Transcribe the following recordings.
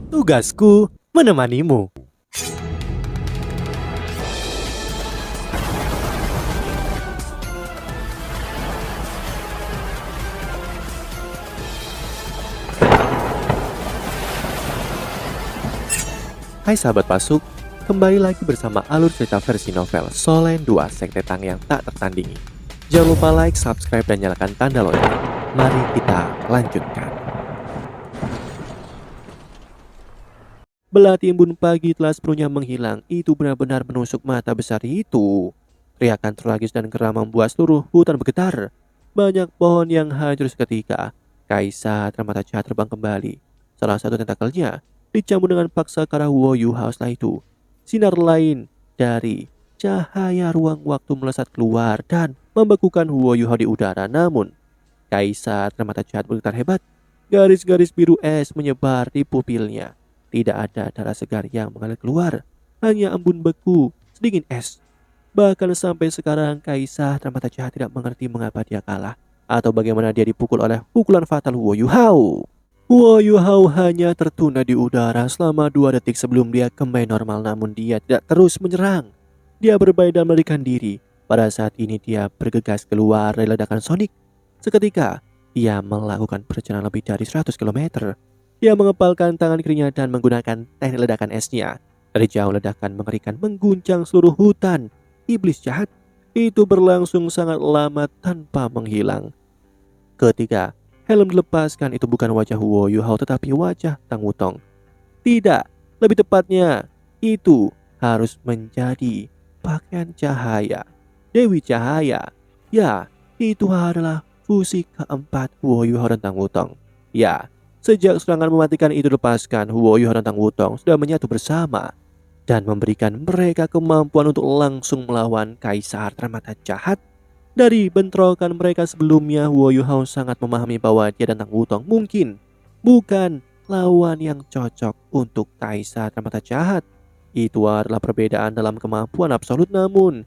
Tugasku menemanimu. Hai sahabat Pasuk, kembali lagi bersama alur cerita versi novel Solen 2 Sekte Tang yang tak tertandingi. Jangan lupa like, subscribe, dan nyalakan tanda lonceng. Mari kita lanjutkan. Belati embun pagi telah sepenuhnya menghilang. Itu benar-benar menusuk mata besar itu. Teriakan tragis dan geram membuat seluruh hutan bergetar. Banyak pohon yang hancur seketika. Kaisar mata jahat terbang kembali. Salah satu tentakelnya dicampur dengan paksa ke arah Wu Yuhao. Setelah itu, sinar lain dari cahaya ruang waktu melesat keluar dan membekukan Wu Yuhao di udara. Namun, Kaisar mata jahat bergetar hebat. Garis-garis biru es menyebar di pupilnya. Tidak ada darah segar yang mengalir keluar, hanya embun beku sedingin es. Bahkan sampai sekarang Kaisar mata jahat tidak mengerti mengapa dia kalah atau bagaimana dia dipukul oleh pukulan fatal Wu Yuhao. Wu Yuhao hanya tertunda di udara selama 2 detik sebelum dia kembali normal, namun dia tidak terus menyerang. Dia berbaik dan melarikan diri. Pada saat ini dia bergegas keluar dari ledakan sonik. Seketika, dia melakukan perjalanan lebih dari 100 km. Dia mengepalkan tangan kirinya dan menggunakan teknik ledakan esnya. Dari jauh ledakan mengerikan mengguncang seluruh hutan. Iblis jahat itu berlangsung sangat lama tanpa menghilang. Ketika helm dilepaskan, itu bukan wajah Wu Yuhao tetapi wajah Tang Wutong. Tidak, lebih tepatnya itu harus menjadi pakaian cahaya Dewi Cahaya. Ya, itu adalah fusi keempat Wu Yuhao dan Tang Wutong. Ya, sejak serangan mematikan itu dilepaskan, Wu Yuhao dan Tang Wutong sudah menyatu bersama dan memberikan mereka kemampuan untuk langsung melawan Kaisar Mata Jahat. Dari bentrokan mereka sebelumnya, Wu Yuhao sangat memahami bahwa dia dan Tang Wutong mungkin bukan lawan yang cocok untuk Kaisar Mata Jahat. Itu adalah perbedaan dalam kemampuan absolut, namun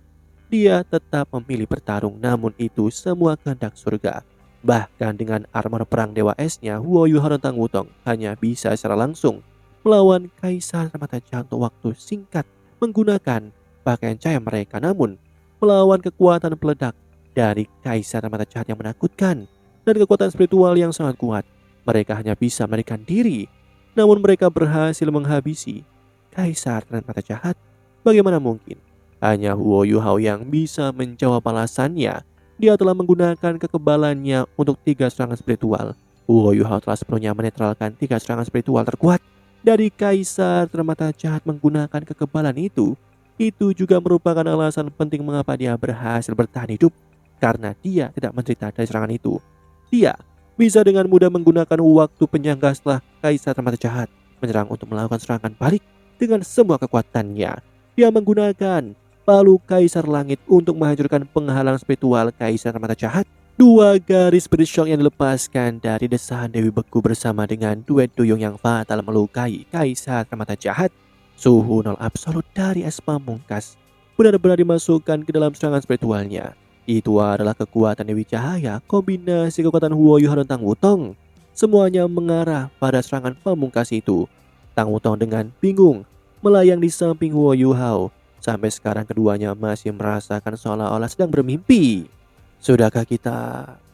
dia tetap memilih bertarung. Namun itu semua kehendak surga. Bahkan dengan armor perang Dewa Esnya, Wu Yuhao dan Tang Wutong hanya bisa secara langsung melawan Kaisar Mata Jahat untuk waktu singkat menggunakan pakaian cahaya mereka. Namun melawan kekuatan peledak dari Kaisar Mata Jahat yang menakutkan dan kekuatan spiritual yang sangat kuat, mereka hanya bisa melarikan diri. Namun mereka berhasil menghabisi Kaisar Mata Jahat. Bagaimana mungkin? Hanya Wu Yuhao yang bisa menjawab alasannya. Dia telah menggunakan kekebalannya untuk 3 serangan spiritual. Wu Yuhao telah sepenuhnya menetralkan 3 serangan spiritual terkuat dari Kaisar Mata Jahat menggunakan kekebalan itu. Itu juga merupakan alasan penting mengapa dia berhasil bertahan hidup, karena dia tidak menderita dari serangan itu. Dia bisa dengan mudah menggunakan waktu penyangga setelah Kaisar Mata Jahat menyerang untuk melakukan serangan balik dengan semua kekuatannya. Dia menggunakan palu Kaisar Langit untuk menghancurkan penghalang spiritual Kaisar Mata Jahat. 2 garis spirit shock yang dilepaskan dari desahan Dewi Beku bersama dengan duet duyung yang fatal melukai Kaisar Mata Jahat. Suhu nol absolut dari es pamungkas benar-benar dimasukkan ke dalam serangan spiritualnya. Itu adalah kekuatan Dewi Cahaya, kombinasi kekuatan Wu Yuhao dan Tang Wutong. Semuanya mengarah pada serangan pamungkas itu. Tang Wutong dengan bingung melayang di samping Wu Yuhao. Sampai sekarang keduanya masih merasakan seolah-olah sedang bermimpi.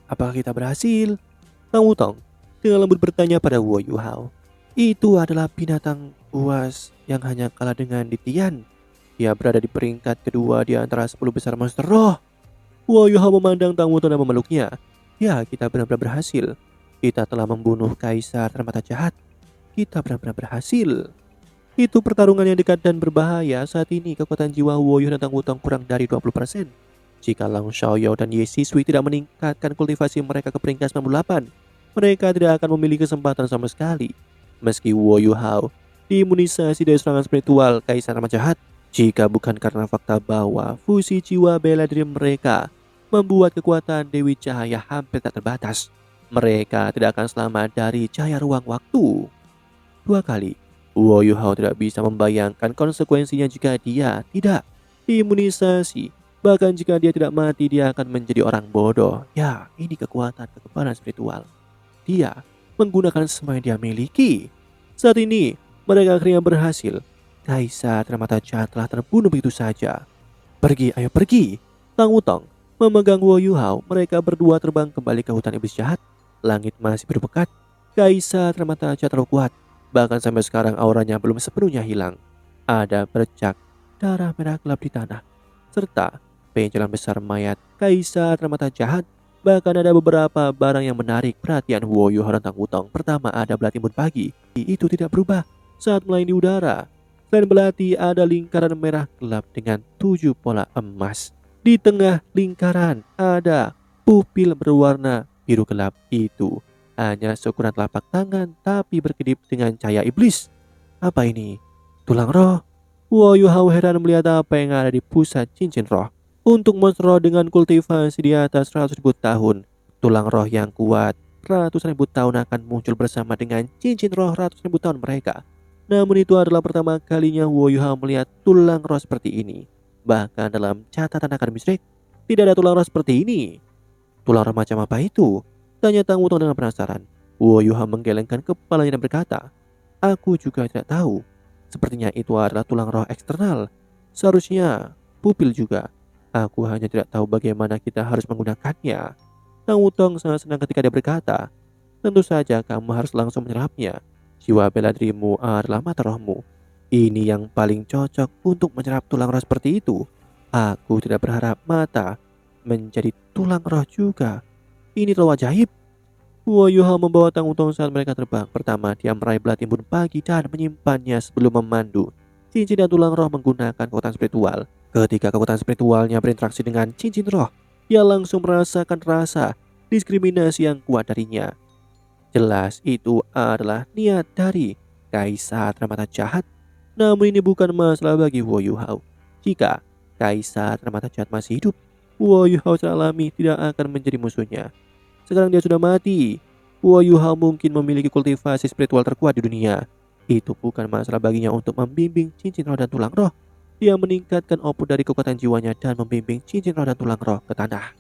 Apakah kita berhasil? Tang Wutong dengan lembut bertanya pada Wu Yuhao. Itu adalah binatang buas yang hanya kalah dengan Ditian. Dia berada di peringkat kedua di antara 10 besar monster roh. Wu Yuhao memandang Tang Wutong dan memeluknya. Ya, kita benar-benar berhasil. Kita telah membunuh Kaisar Mata Jahat. Kita benar-benar berhasil. Itu pertarungan yang dekat dan berbahaya. Saat ini kekuatan jiwa Wu Yuhao dan Tang Wutong kurang dari 20%. Jika Lang Xiaoyao dan Ye Sisui tidak meningkatkan kultivasi mereka ke peringkat 98, mereka tidak akan memiliki kesempatan sama sekali. Meski Wu Yuhao diimunisasi dari serangan spiritual Kaisar Mata Jahat, jika bukan karena fakta bahwa fusi jiwa bela diri mereka membuat kekuatan Dewi Cahaya hampir tak terbatas, mereka tidak akan selamat dari cahaya ruang waktu. 2 kali Wu Yuhao tidak bisa membayangkan konsekuensinya jika dia tidak diimunisasi. Bahkan jika dia tidak mati, dia akan menjadi orang bodoh. Ya, ini kekuatan kekebalan spiritual. Dia menggunakan semua yang dia miliki. Saat ini, Mereka akhirnya berhasil. Kaisar Mata Jahat telah terbunuh begitu saja. Pergi, ayo pergi. Tang Wutong memegang Wo Yuhao. Mereka berdua terbang kembali ke hutan iblis jahat. Langit masih berpekat. Kaisar Mata Jahat terlalu kuat. Bahkan sampai sekarang auranya belum sepenuhnya hilang. Ada bercak darah merah gelap di tanah. Serta benjolan besar mayat Kaisar Mata Jahat. Bahkan ada beberapa barang yang menarik perhatian Wo Yuhao dan Tang Wutong. Pertama ada belatimun pagi. Itu tidak berubah saat melayang di udara. Selain belati ada lingkaran merah gelap dengan 7 pola emas. Di tengah lingkaran ada pupil berwarna biru gelap. Itu hanya seukuran telapak tangan tapi berkedip dengan cahaya iblis. Apa ini? Tulang roh? Wo Yuhao heran melihat apa yang ada di pusat cincin roh. Untuk monster roh dengan kultivasi di atas 100.000 tahun, tulang roh yang kuat ratusan ribu tahun akan muncul bersama dengan cincin roh ratusan ribu tahun mereka. Namun itu adalah pertama kalinya Wo Yuhao melihat tulang roh seperti ini. Bahkan dalam catatan akademis Drake, tidak ada tulang roh seperti ini. Tulang roh macam apa itu? Tanya Tang Wutong dengan penasaran. Wo Yuhao menggelengkan kepalanya dan berkata, aku juga tidak tahu. Sepertinya itu adalah tulang roh eksternal. Seharusnya pupil juga. Aku hanya tidak tahu bagaimana kita harus menggunakannya. Tang Wutong sangat senang ketika dia berkata, tentu saja kamu harus langsung menyerapnya. Jiwa bela dirimu adalah mata rohmu. Ini yang paling cocok untuk menyerap tulang roh seperti itu. Aku tidak berharap mata menjadi tulang roh juga. Ini terlalu ajaib. Wo Yuhao membawa Tang Wutong saat mereka terbang. Pertama, dia meraih belatimun pagi dan menyimpannya sebelum memandu cincin dan tulang roh menggunakan kekuatan spiritual. Ketika kekuatan spiritualnya berinteraksi dengan cincin roh, dia langsung merasakan rasa diskriminasi yang kuat darinya. Jelas itu adalah niat dari Kaisar Mata Jahat. Namun ini bukan masalah bagi Wo Yuhao. Jika Kaisar Mata Jahat masih hidup, Wo Yuhao secara alami tidak akan menjadi musuhnya. Sekarang dia sudah mati. Wo Yuhao mungkin memiliki kultivasi spiritual terkuat di dunia. Itu bukan masalah baginya untuk membimbing cincin roh dan tulang roh. Dia meningkatkan output dari kekuatan jiwanya dan membimbing cincin roh dan tulang roh ke tanah.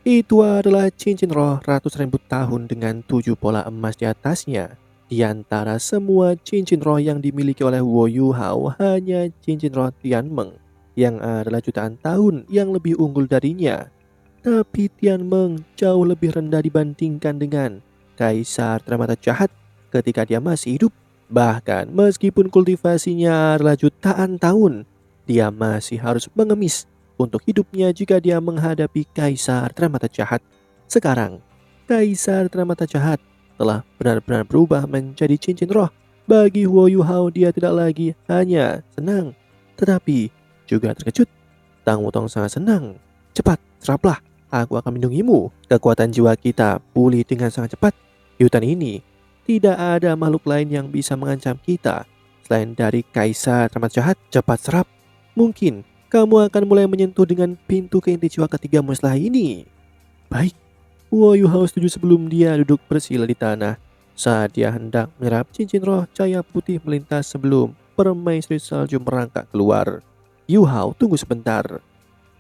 Itu adalah cincin roh ratus ribu tahun dengan 7 pola emas di atasnya. Di antara semua cincin roh yang dimiliki oleh Wo Yuhao, hanya cincin roh Tianmeng yang adalah jutaan tahun yang lebih unggul darinya. Tapi Tianmeng jauh lebih rendah dibandingkan dengan Kaisar Mata Jahat ketika dia masih hidup. Bahkan meskipun kultivasinya adalah jutaan tahun, dia masih harus mengemis untuk hidupnya jika dia menghadapi Kaisar Mata Jahat. Sekarang, Kaisar Mata Jahat telah benar-benar berubah menjadi cincin roh. Bagi Wo Yuhao, dia tidak lagi hanya senang, tetapi juga terkejut. Tang Wutong sangat senang. Cepat, seraplah. Aku akan melindungimu. Kekuatan jiwa kita pulih dengan sangat cepat. Di hutan ini, tidak ada makhluk lain yang bisa mengancam kita selain dari Kaisar Mata Jahat. Cepat serap. Mungkin kamu akan mulai menyentuh dengan pintu ke inti jiwa ketigamu setelah ini. Baik. Wo Yuhao setuju sebelum dia duduk bersila di tanah. Saat dia hendak menyerap cincin roh, cahaya putih melintas sebelum permaisuri salju merangkak keluar. Yuhao, tunggu sebentar.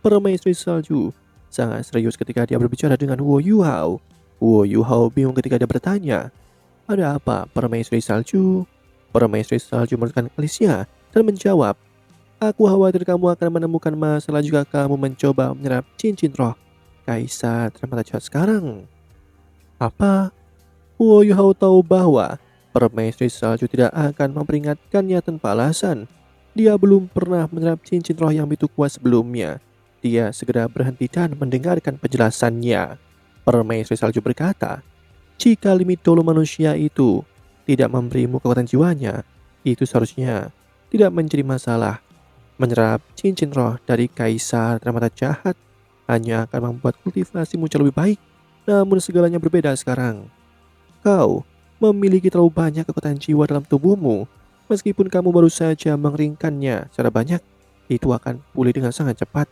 Permaisuri salju sangat serius ketika dia berbicara dengan Wo Yuhao. Wo Yuhao bingung ketika dia bertanya, ada apa permaisuri salju? Permaisuri salju menurutkan alisnya dan menjawab, aku khawatir kamu akan menemukan masalah jika kamu mencoba menyerap cincin roh Kaisar Mata Jahat sekarang. Apa? Wo Yuhao tahu bahwa permaisuri salju tidak akan memperingatkannya tanpa alasan. Dia belum pernah menyerap cincin roh yang begitu kuat sebelumnya. Dia segera berhenti dan mendengarkan penjelasannya. Permaisuri salju berkata, jika limit dolo manusia itu tidak memberimu kekuatan jiwanya, itu seharusnya tidak menjadi masalah. Menyerap cincin roh dari Kaisar Mata Jahat hanya akan membuat kultivasimu jauh lebih baik. Namun segalanya berbeda sekarang. Kau memiliki terlalu banyak kekuatan jiwa dalam tubuhmu. Meskipun kamu baru saja mengeringkannya secara banyak, itu akan pulih dengan sangat cepat.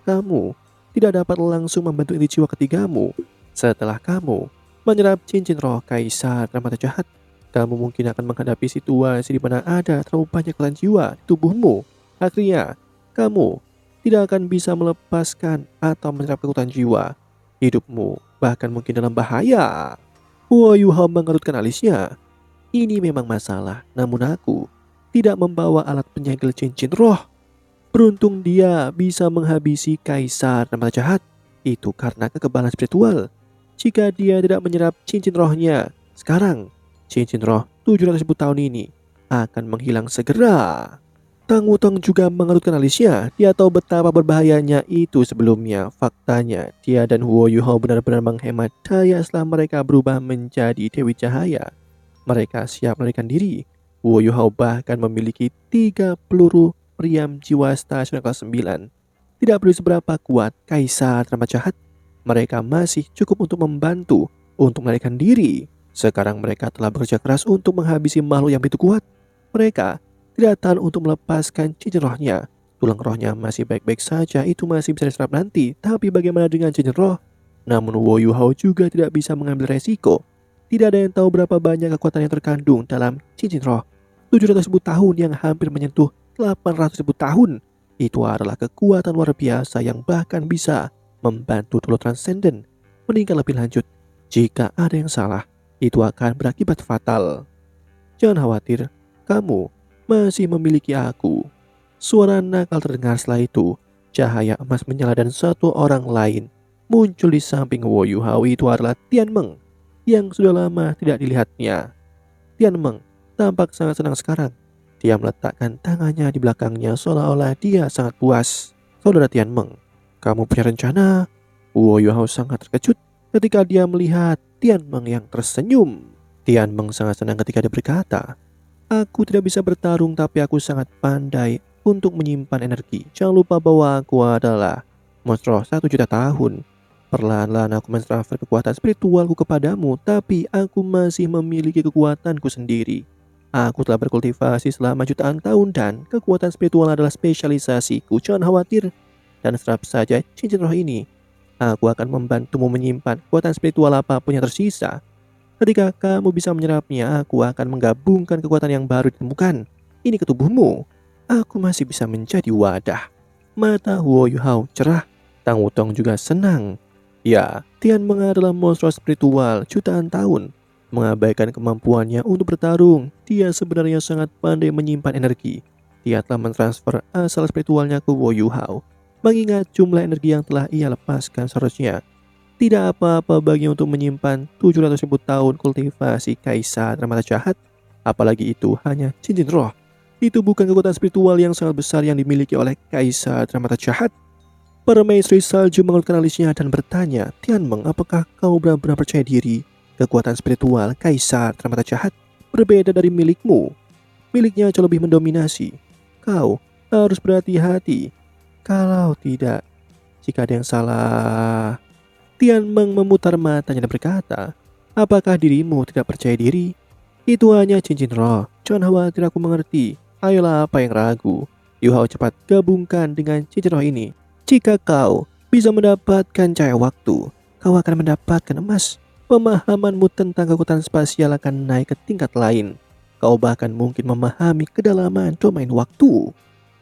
Kamu tidak dapat langsung membentuk inti jiwa ketigamu. Setelah kamu menyerap cincin roh Kaisar Mata Jahat, kamu mungkin akan menghadapi situasi di mana ada terlalu banyak kekuatan jiwa di tubuhmu. Akhirnya, kamu tidak akan bisa melepaskan atau menyerap kekuatan jiwa. Hidupmu bahkan mungkin dalam bahaya. Wo Yuhao mengerutkan alisnya. Ini memang masalah, namun aku tidak membawa alat penyegel cincin roh. Beruntung dia bisa menghabisi Kaisar dan Mata Jahat. Itu karena kekebalan spiritual. Jika dia tidak menyerap cincin rohnya, sekarang cincin roh 700.000 tahun ini akan menghilang segera. Tang Wutong juga mengerutkan alisnya. Dia tahu betapa berbahayanya itu sebelumnya. Faktanya, dia dan Huo Yuhao benar-benar menghemat daya setelah mereka berubah menjadi Dewi Cahaya. Mereka siap melarikan diri. Huo Yuhao bahkan memiliki 3 peluru meriam jiwa stasiun kelas 9. Tidak perlu seberapa kuat Kaisar Teramat Jahat, mereka masih cukup untuk membantu untuk melarikan diri. Sekarang mereka telah bekerja keras untuk menghabisi makhluk yang begitu kuat. Mereka tidak tahan untuk melepaskan cincin rohnya. Tulang rohnya masih baik-baik saja, itu masih bisa diserap nanti. Tapi bagaimana dengan cincin roh? Namun Wo Yuhao juga tidak bisa mengambil resiko. Tidak ada yang tahu berapa banyak kekuatan yang terkandung dalam cincin roh. 700.000 tahun yang hampir menyentuh 800.000 tahun. Itu adalah kekuatan luar biasa yang bahkan bisa membantu Dolo Transcendent meningkat lebih lanjut. Jika ada yang salah, itu akan berakibat fatal. Jangan khawatir, kamu masih memiliki aku. Suara nakal terdengar setelah itu. Cahaya emas menyala dan satu orang lain muncul di samping Wo Yuhao. Itu adalah Tian Meng yang sudah lama tidak dilihatnya. Tian Meng tampak sangat senang sekarang. Dia meletakkan tangannya di belakangnya seolah-olah dia sangat puas. Saudara Tian Meng, kamu punya rencana? Wo Yuhao sangat terkejut ketika dia melihat Tian Meng yang tersenyum. Tian Meng sangat senang ketika dia berkata, aku tidak bisa bertarung tapi aku sangat pandai untuk menyimpan energi. Jangan lupa bahwa aku adalah monster 1 juta tahun. Perlahan-lahan aku mentransfer kekuatan spiritualku kepadamu, tapi aku masih memiliki kekuatanku sendiri. Aku telah berkultivasi selama jutaan tahun dan kekuatan spiritual adalah spesialisasiku. Jangan khawatir dan serap saja cincin roh ini. Aku akan membantumu menyimpan kekuatan spiritual apapun yang tersisa. Ketika kamu bisa menyerapnya, aku akan menggabungkan kekuatan yang baru ditemukan ini ke tubuhmu. Aku masih bisa menjadi wadah. Mata Huo Yuhao cerah. Tang Wutong juga senang. Ya, Tian Meng adalah monster spiritual jutaan tahun. Mengabaikan kemampuannya untuk bertarung, dia sebenarnya sangat pandai menyimpan energi. Dia telah mentransfer asal spiritualnya ke Wo Yuhao. Mengingat jumlah energi yang telah ia lepaskan seharusnya tidak apa-apa baginya untuk menyimpan 700.000 tahun kultivasi Kaisar dan Mata Jahat. Apalagi itu hanya cincin roh. Itu bukan kekuatan spiritual yang sangat besar yang dimiliki oleh Kaisar dan Mata Jahat. Permaisuri Salju mengerutkan alisnya dan bertanya, Tian Meng, apakah kau benar-benar percaya diri? Kekuatan spiritual Kaisar dan Mata Jahat berbeda dari milikmu. Miliknya jauh lebih mendominasi. Kau harus berhati-hati. Kalau tidak, jika ada yang salah... Tian Meng memutar matanya dan berkata, apakah dirimu tidak percaya diri? Itu hanya cincin roh. Jangan khawatir, aku mengerti. Ayolah, apa yang ragu? Yuhao, cepat gabungkan dengan cincin roh ini. Jika kau bisa mendapatkan cahaya waktu, kau akan mendapatkan emas. Pemahamanmu tentang kekuatan spasial akan naik ke tingkat lain. Kau bahkan mungkin memahami kedalaman domain waktu.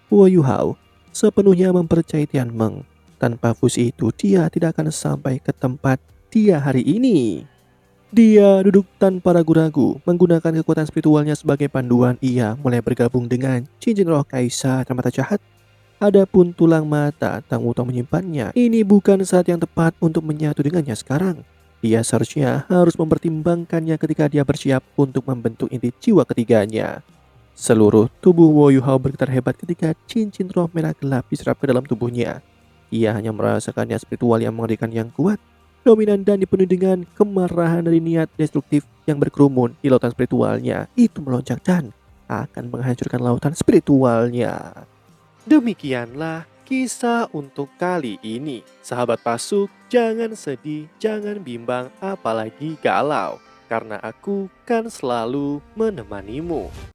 Wo Yuhao sepenuhnya mempercayai Tian Meng. Tanpa fusi itu, dia tidak akan sampai ke tempat dia hari ini. Dia duduk tanpa ragu-ragu, menggunakan kekuatan spiritualnya sebagai panduan. Ia mulai bergabung dengan cincin roh Kaisar dan Mata Jahat. Adapun tulang mata, Tang Wutong menyimpannya. Ini bukan saat yang tepat untuk menyatu dengannya sekarang. Dia seharusnya harus mempertimbangkannya ketika dia bersiap untuk membentuk inti jiwa ketiganya. Seluruh tubuh Wo Yuhao bergetar hebat ketika cincin roh merah gelap diserap ke dalam tubuhnya. Ia hanya merasakannya spiritual yang mengerikan yang kuat, dominan dan dipenuhi dengan kemarahan dari niat destruktif yang berkerumun di lautan spiritualnya. Itu melonjak dan akan menghancurkan lautan spiritualnya. Demikianlah kisah untuk kali ini. Sahabat Pasuk, jangan sedih, jangan bimbang, apalagi galau. Karena aku kan selalu menemanimu.